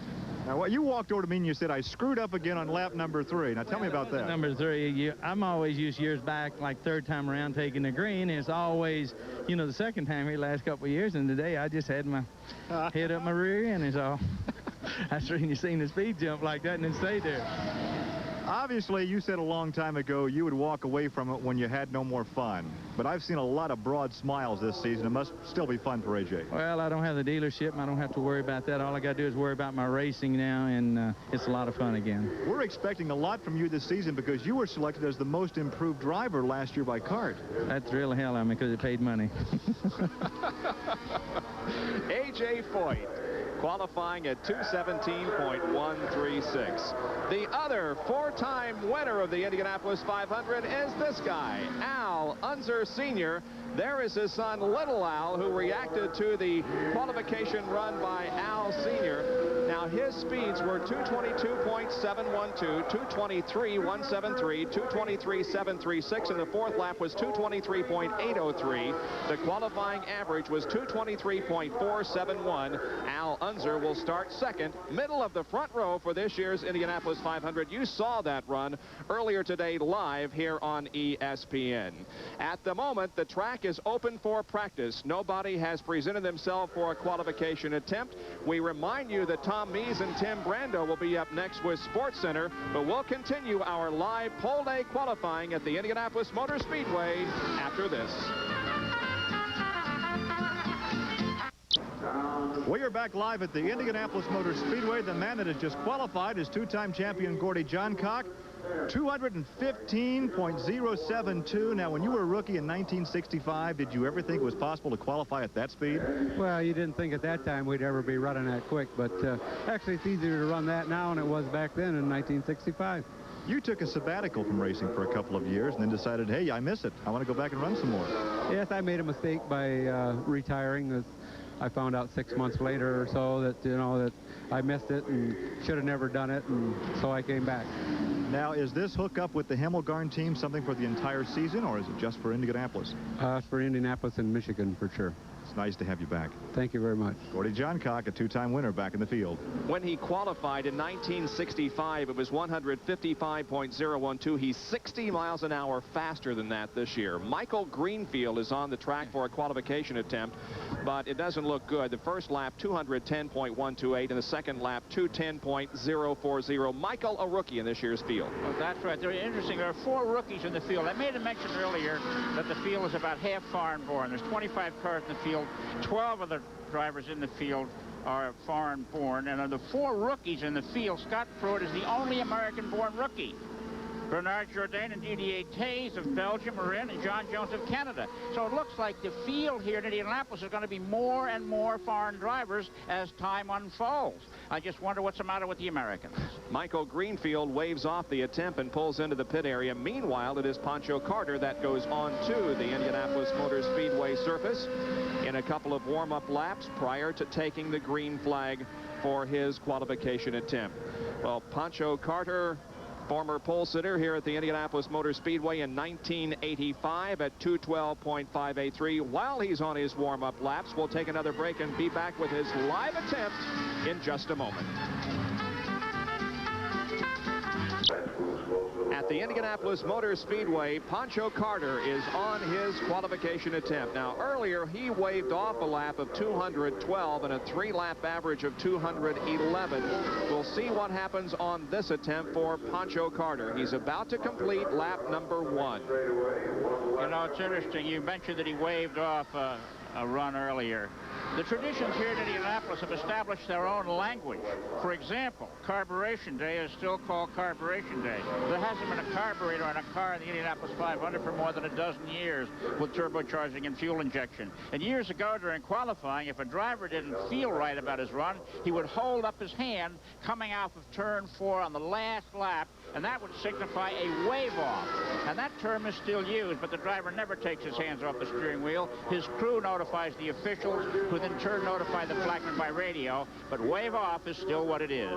Now, what you walked over to me and you said, I screwed up again on lap number 3. Now, tell me about that.
Number 3, I'm always used years back, like third time around taking the green. And it's always, you know, the second time here last couple of years. And today I just had my head up my rear end is all. That's the reason you seen the speed jump like that and then stay there.
Obviously, you said a long time ago you would walk away from it when you had no more fun. But I've seen a lot of broad smiles this season. It must still be fun for A.J.
Well, I don't have the dealership, and I don't have to worry about that. All I got to do is worry about my racing now, and it's a lot of fun again.
We're expecting a lot from you this season because you were selected as the most improved driver last year by CART.
That thrilled the hell out of me because it paid money.
A.J. Foyt qualifying at 217.136. The other 4-time winner of the Indianapolis 500 is this guy, Al Unser Sr. There is his son, Little Al, who reacted to the qualification run by Al Sr. Now, his speeds were 222.712, 223.173, 223.736, and the 4th lap was 223.803. The qualifying average was 223.471. Al Unser will start second, middle of the front row for this year's Indianapolis 500. You saw that run earlier today live here on ESPN. At the moment, the track is open for practice. Nobody has presented themselves for a qualification attempt. We remind you that Tom Mees and Tim Brando will be up next with Sports Center, but we'll continue our live pole day qualifying at the Indianapolis Motor Speedway after this.
We are back live at the Indianapolis Motor Speedway. The man that has just qualified is 2-time champion Gordy Johncock. 215.072. Now, when you were a rookie in 1965, did you ever think it was possible to qualify at that speed?
Well, you didn't think at that time we'd ever be running that quick, but actually it's easier to run that now than it was back then in 1965.
You took a sabbatical from racing for a couple of years and then decided, hey, I miss it. I want to go back and run some more.
Yes, I made a mistake by retiring. I found out 6 months later or so that, you know, that I missed it and should have never done it, and so I came back.
Now, is this hookup with the Hemmelgarn team something for the entire season, or is it just for Indianapolis?
It's for Indianapolis and Michigan, for sure.
It's nice to have you back.
Thank you very much.
Gordy Johncock, a 2-time winner, back in the field.
When he qualified in 1965, it was 155.012. He's 60 miles an hour faster than that this year. Michael Greenfield is on the track for a qualification attempt, but it doesn't look good. The first lap, 210.128, and the second lap, 210.040. Michael, a rookie in this year's field.
Well, that's right. Very interesting. There are 4 rookies in the field. I made a mention earlier that the field is about half foreign-born. There's 25 cars in the field. 12 of the drivers in the field are foreign-born, and of the 4 rookies in the field, Scott Pruitt is the only American-born rookie. Bernard Jourdain and Didier Tays of Belgium are in, and John Jones of Canada. So it looks like the field here in Indianapolis is going to be more and more foreign drivers as time unfolds. I just wonder what's the matter with the Americans.
Michael Greenfield waves off the attempt and pulls into the pit area. Meanwhile, it is Pancho Carter that goes on to the Indianapolis Motor Speedway surface in a couple of warm-up laps prior to taking the green flag for his qualification attempt. Well, Pancho Carter, former pole sitter here at the Indianapolis Motor Speedway in 1985 at 212.583. While he's on his warm-up laps, we'll take another break and be back with his live attempt in just a moment. At the Indianapolis Motor Speedway, Pancho Carter is on his qualification attempt. Now, earlier, he waved off a lap of 212 and a 3-lap average of 211. We'll see what happens on this attempt for Pancho Carter. He's about to complete lap number 1.
You know, it's interesting. You mentioned that he waved off a run earlier. The traditions here in Indianapolis have established their own language. For example, Carburation Day is still called Carburation Day. There hasn't been a carburetor on a car in the Indianapolis 500 for more than a dozen years with turbocharging and fuel injection. And years ago during qualifying, if a driver didn't feel right about his run, he would hold up his hand coming off of turn 4 on the last lap, and that would signify a wave off. And that term is still used, but the driver never takes his hands off the steering wheel. His crew notifies the officials, who in turn notify the flagman by radio, but wave off is still what it is.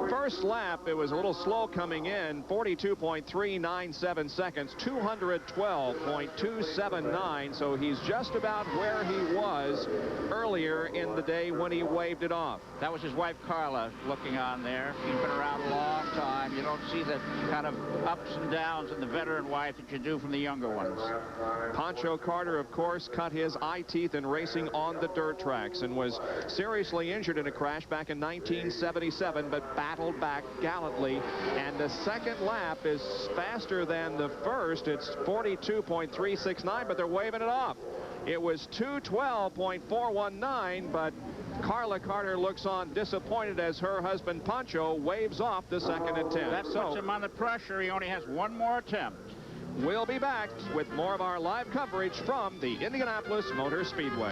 First lap, it was a little slow coming in, 42.397 seconds, 212.279, so he's just about where he was earlier in the day when he waved it off.
That was his wife Carla looking on there. She's been around a long time. You don't see the kind of ups and downs in the veteran wife that you do from the younger ones.
Pancho Carter, of course, cut his eye teeth in racing on the dirt tracks and was seriously injured in a crash back in 1977, but battled back gallantly. And the second lap is faster than the first. It's 42.369, but they're waving it off. It was 212.419, but Carla Carter looks on disappointed as her husband Pancho waves off the second attempt.
That puts him under pressure. He only has one more attempt.
We'll be back with more of our live coverage from the Indianapolis Motor Speedway.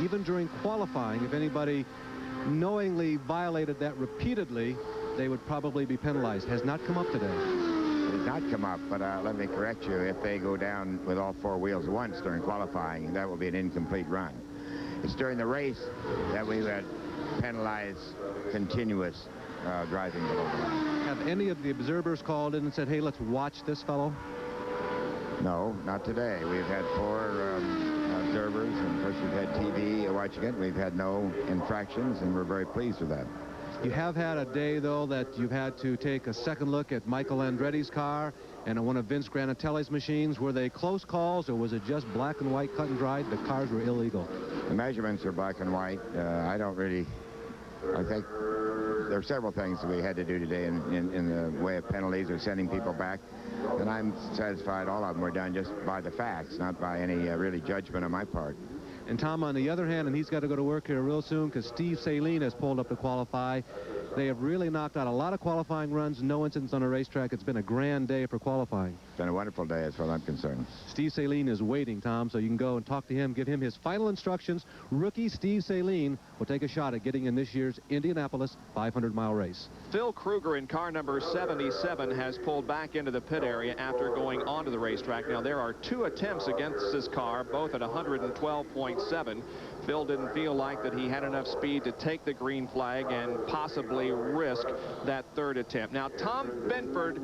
Even during qualifying, if anybody knowingly violated that repeatedly, they would probably be penalized. Has not come up today.
It has not come up, but let me correct you. If they go down with all four wheels once during qualifying, that will be an incomplete run. It's during the race that we would penalize continuous driving below the line.
Have any of the observers called in and said, hey, let's watch this fellow?
No, not today. We've had 4 observers, and of course we've had TV watching it. We've had no infractions, and we're very pleased with that.
You have had a day, though, that you've had to take a second look at Michael Andretti's car and at one of Vince Granatelli's machines. Were they close calls, or was it just black and white, cut and dried? The cars were illegal.
The measurements are black and white. I think there are several things that we had to do today in the way of penalties or sending people back. And I'm satisfied all of them were done just by the facts, not by any really judgment on my part.
And Tom, on the other hand, and he's got to go to work here real soon because Steve Saleen has pulled up to qualify. They have really knocked out a lot of qualifying runs, no incidents on a racetrack. It's been a grand day for qualifying.
It's been a wonderful day as far as I'm concerned.
Steve Saleen is waiting, Tom, so you can go and talk to him, give him his final instructions. Rookie Steve Saleen will take a shot at getting in this year's Indianapolis 500-mile race.
Phil Kruger in car number 77 has pulled back into the pit area after going onto the racetrack. Now, there are 2 attempts against this car, both at 112.7. Phil didn't feel like that he had enough speed to take the green flag and possibly risk that 3rd attempt. Now, Tom Benford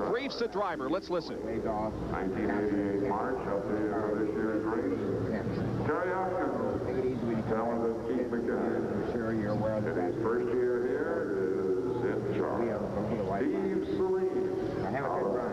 briefs the driver. Let's listen.
1988 March of this year's race. Jerry Oscar. Take it easy when you tell him that Keith McKinnon. Sure, you're aware of that. His first year here is in charge. Steve Saleen.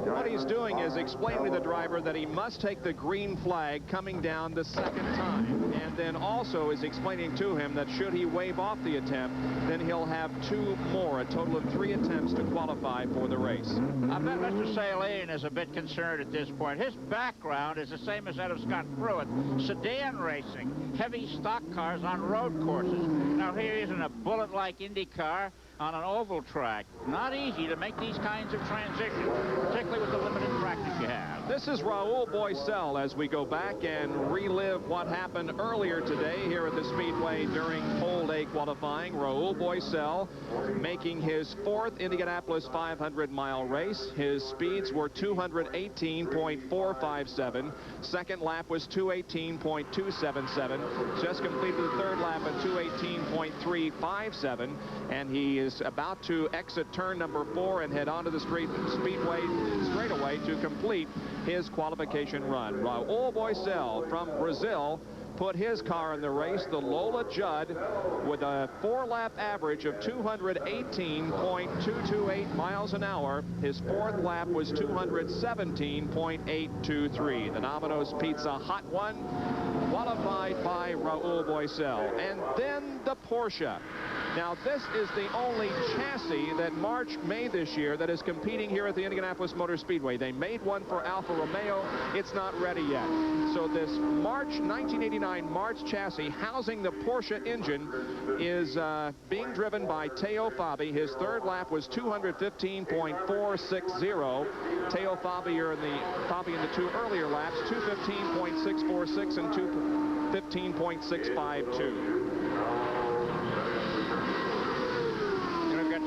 What he's doing is explaining to the driver that he must take the green flag coming down the 2nd time. And then also is explaining to him that should he wave off the attempt, then he'll have 2 more, a total of 3 attempts to qualify for the race.
I bet Mr. Saleen is a bit concerned at this point. His background is the same as that of Scott Pruitt. Sedan racing, heavy stock cars on road courses. Now here he is in a bullet-like Indy car on an oval track. Not easy to make these kinds of transitions, particularly with the limited practice you have.
This is Raul Boisel as we go back and relive what happened earlier today here at the Speedway during pole day qualifying. Raul Boisel making his 4th Indianapolis 500-mile race. His speeds were 218.457. Second lap was 218.277. Just completed the 3rd lap at 218.357. And he is about to exit turn number 4 and head onto the Speedway straightaway to complete his qualification run. Raul Boisel from Brazil put his car in the race, the Lola Judd, with a 4-lap average of 218.228 miles an hour. His 4th lap was 217.823. The Domino's Pizza Hot One, qualified by Raul Boisel. And then the Porsche. Now, this is the only chassis that March made this year that is competing here at the Indianapolis Motor Speedway. They made one for Alfa Romeo. It's not ready yet. So this March 1989 March chassis housing the Porsche engine is being driven by Teo Fabi. His third lap was 215.460. Teo Fabi in the two earlier laps, 215.646 and 215.652.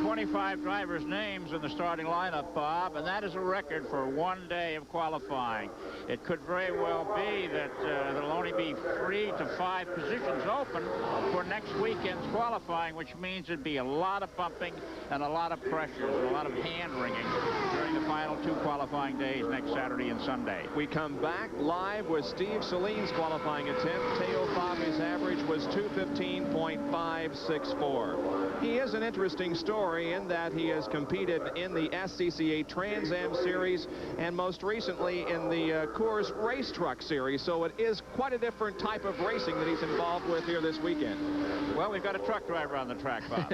25 drivers' names in the starting lineup, Bob, and that is a record for one day of qualifying. It could very well be that there'll only be 3 to 5 positions open for next weekend's qualifying, which means it'd be a lot of bumping and a lot of pressure and a lot of hand-wringing during the final 2 qualifying days next Saturday and Sunday.
We come back live with Steve Saline's qualifying attempt. Teo Fabi's average was 215.564. He is an interesting story in that he has competed in the SCCA Trans Am Series and most recently in the Coors Race Truck Series. So it is quite a different type of racing that he's involved with here this weekend.
Well, we've got a truck driver on the track, Bob.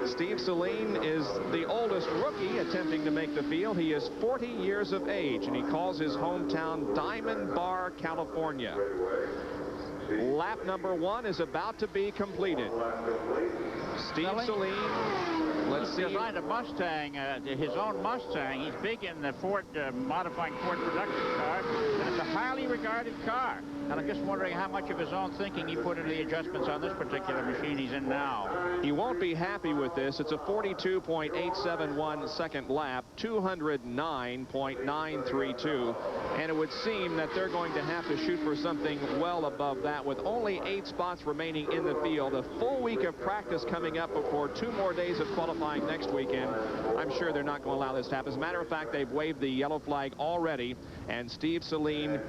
Steve Saline is the oldest rookie attempting to make the field. He is 40 years of age, and he calls his hometown Diamond Bar, California. Lap number 1 is about to be completed. Steve Saline, let's see.
He's designed a Mustang, his own Mustang. He's big in the Ford, modifying Ford production cars, and it's a highly regarded car. And I'm just wondering how much of his own thinking he put into the adjustments on this particular machine he's in now.
He won't be happy with this. It's a 42.871 second lap, 209.932. And it would seem that they're going to have to shoot for something well above that with only 8 spots remaining in the field. A full week of practice coming up before 2 more days of qualifying next weekend. I'm sure they're not going to allow this to happen. As a matter of fact, they've waved the yellow flag already, and Steve Saline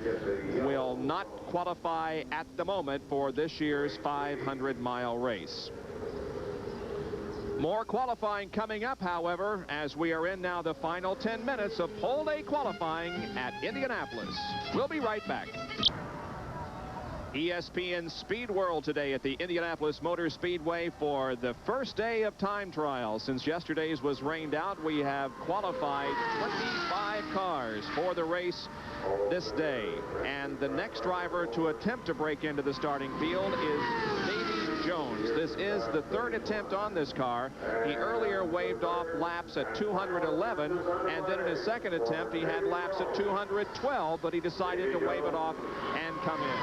will not qualify at the moment for this year's 500-mile race. More qualifying coming up, however, as we are in now the final 10 minutes of pole day qualifying at Indianapolis. We'll be right back. ESPN Speed World today at the Indianapolis Motor Speedway for the first day of time trials. Since yesterday's was rained out, we have qualified 25 cars for the race this day. And the next driver to attempt to break into the starting field is Davy Jones. This is the 3rd attempt on this car. He earlier waved off laps at 211, and then in his 2nd attempt he had laps at 212, but he decided to wave it off and come in.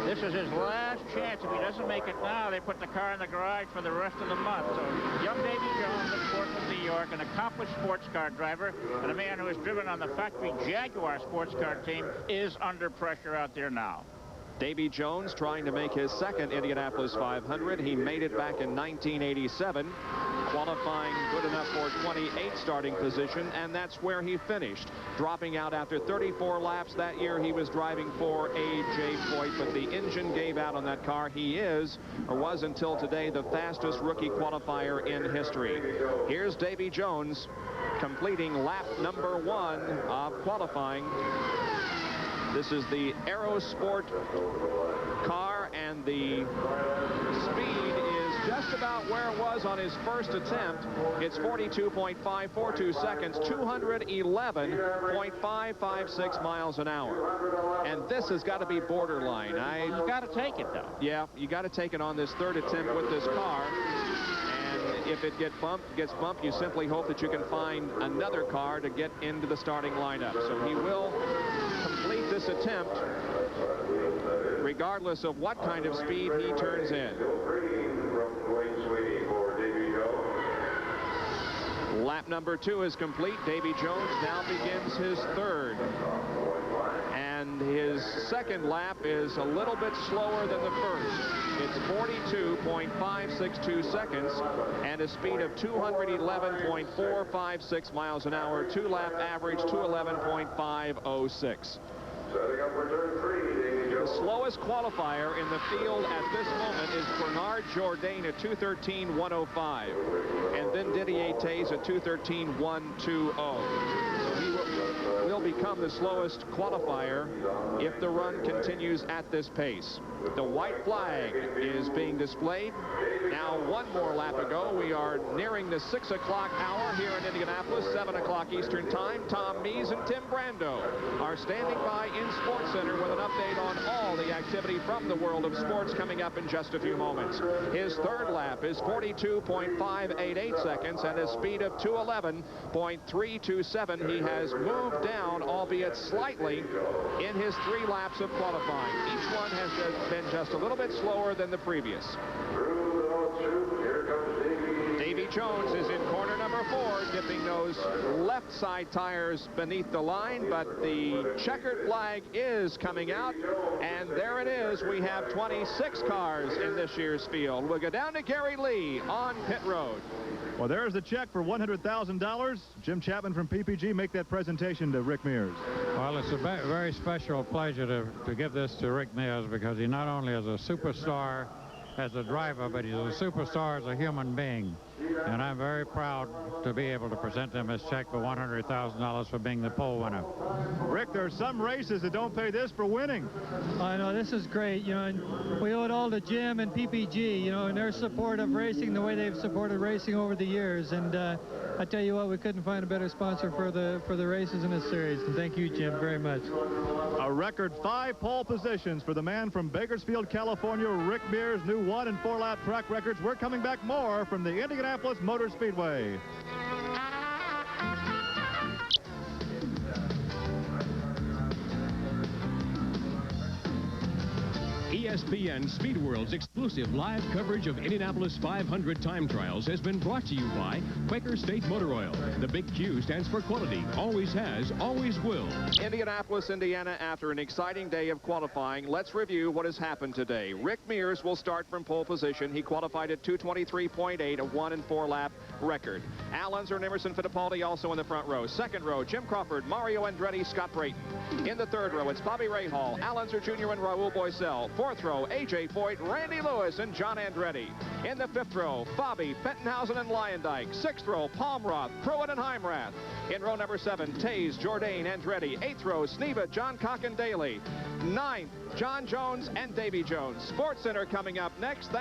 This is his last chance. If he doesn't make it now, they put the car in the garage for the rest of the month. So young Davy Jones of Portland, New York, an accomplished sports car driver and a man who has driven on the factory Jaguar sports car team, is under pressure out there now.
Davy Jones trying to make his 2nd Indianapolis 500. He made it back in 1987, qualifying good enough for 28th starting position, and that's where he finished, dropping out after 34 laps. That year he was driving for A.J. Foyt, but the engine gave out on that car. He is, or was until today, the fastest rookie qualifier in history. Here's Davy Jones completing lap number 1 of qualifying. This is the Aerosport car, and the speed is just about where it was on his first attempt. It's 42.542 seconds, 211.556 miles an hour. And this has got to be borderline.
You've got to take it, though.
Yeah, you got to take it on this 3rd attempt with this car. And if it gets bumped, you simply hope that you can find another car to get into the starting lineup. So he will complete this attempt regardless of what kind of speed he turns in. Lap number 2 is complete. Davy Jones now begins his 3rd. And his 2nd lap is a little bit slower than the first. It's 42.562 seconds and a speed of 211.456 miles an hour. 2-lap average, 211.506. The slowest qualifier in the field at this moment is Bernard Jourdain at 213.105, and then Didier Tays at 213.120. So he will become the slowest qualifier if the run continues at this pace. The white flag is being displayed. Now, one more lap ago. We are nearing the 6 o'clock hour here in Indianapolis, 7 o'clock Eastern time. Tom Mees and Tim Brando are standing by in Sports Center with an update on all the activity from the world of sports coming up in just a few moments. His third lap is 42.588 seconds and a speed of 211.327. He has moved down, albeit slightly, in his 3 laps of qualifying. Each one has been just a little bit slower than the previous. Davy Jones is in corner number 4, dipping those left side tires beneath the line, but the checkered flag is coming out, and there it is. We have 26 cars in this year's field. We'll go down to Gary Lee on pit road.
Well, there's the check for $100,000. Jim Chapman from PPG, make that presentation to Rick Mears.
Well, it's a very special pleasure to give this to Rick Mears, because he not only is a superstar as a driver, but he's a superstar as a human being. And I'm very proud to be able to present him his check for $100,000 for being the pole winner.
Rick, there are some races that don't pay this for winning.
I know, this is great, you know, and we owe it all to Jim and PPG, you know, and their support of racing the way they've supported racing over the years. And I tell you what, we couldn't find a better sponsor for the races in this series. And thank you, Jim, very much.
A record 5 pole positions for the man from Bakersfield, California, Rick Mears, new 1- and 4-lap track records. We're coming back more from the Indianapolis Motor Speedway.
ESPN Speed World's exclusive live coverage of Indianapolis 500 time trials has been brought to you by Quaker State Motor Oil. The big Q stands for quality, always has, always will.
Indianapolis, Indiana, after an exciting day of qualifying, let's review what has happened today. Rick Mears will start from pole position. He qualified at 2:23.8, a 1- and 4-lap record. Al Unser and Emerson Fittipaldi also in the front row. Second row, Jim Crawford, Mario Andretti, Scott Brayton. In the third row, it's Bobby Rahal, Al Unser Jr. and Raul Boisel. Fourth row, A.J. Foyt, Randy Lewis, and John Andretti. In the fifth row, Bobby, Fentonhausen, and Lyondike. Sixth row, Palmroth, Pruitt, and Heimrath. In row number 7, Taze, Jourdain, Andretti. Eighth row, Sneva, John Cock, and Daly. Ninth, John Jones and Davy Jones. Sports Center coming up next. Thank you.